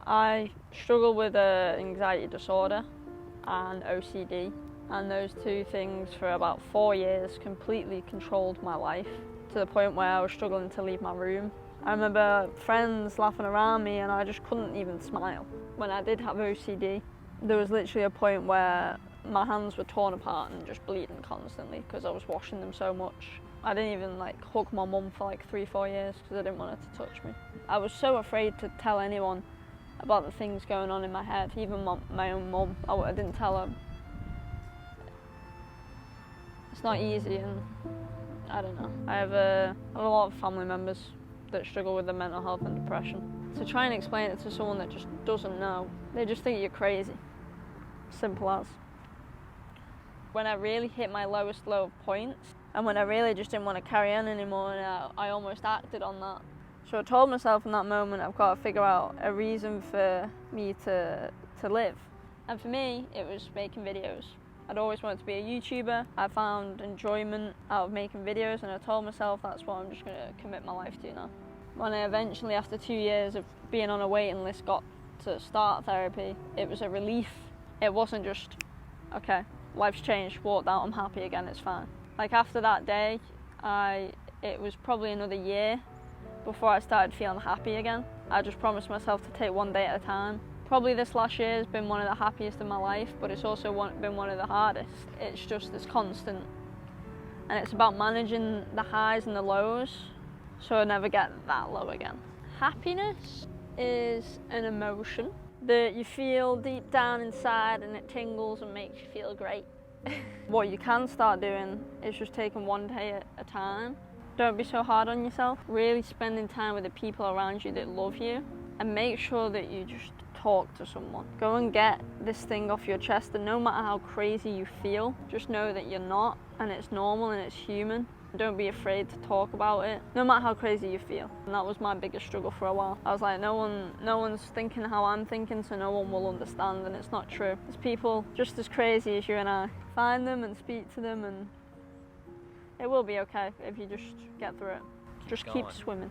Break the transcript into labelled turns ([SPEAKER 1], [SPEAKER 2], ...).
[SPEAKER 1] I struggle with anxiety disorder and OCD, and those two things for about 4 years completely controlled my life to the point where I was struggling to leave my room. I remember friends laughing around me and I just couldn't even smile. When I did have OCD, there was literally a point where my hands were torn apart and just bleeding constantly because I was washing them so much. I didn't even hug my mum for 3-4 years because I didn't want her to touch me. I was so afraid to tell anyone about the things going on in my head, even my own mum. I didn't tell her. It's not easy, and I don't know. I have a lot of family members that struggle with their mental health and depression. To try and explain it to someone that just doesn't know, they just think you're crazy. Simple as. When I really hit my lowest low of points, and when I really just didn't want to carry on anymore, and I almost acted on that. So I told myself in that moment, I've got to figure out a reason for me to live. And for me, it was making videos. I'd always wanted to be a YouTuber. I found enjoyment out of making videos, and I told myself that's what I'm just going to commit my life to now. When I eventually, after 2 years of being on a waiting list, got to start therapy, it was a relief. It wasn't just, okay, life's changed, walked out, I'm happy again, it's fine. After that day, it was probably another year before I started feeling happy again. I just promised myself to take one day at a time. Probably this last year has been one of the happiest in my life, but it's also been one of the hardest. It's just this constant, and it's about managing the highs and the lows so I never get that low again. Happiness is an emotion that you feel deep down inside, and it tingles and makes you feel great. What you can start doing is just taking one day at a time. Don't be so hard on yourself. Really spending time with the people around you that love you, and make sure that you just talk to someone. Go and get this thing off your chest, and no matter how crazy you feel, just know that you're not, and it's normal and it's human. Don't be afraid to talk about it, no matter how crazy you feel. And that was my biggest struggle for a while. I was like, no one's thinking how I'm thinking, so no one will understand, and it's not true. There's people just as crazy as you and I. Find them and speak to them, and it will be okay if you just get through it. Just keep swimming.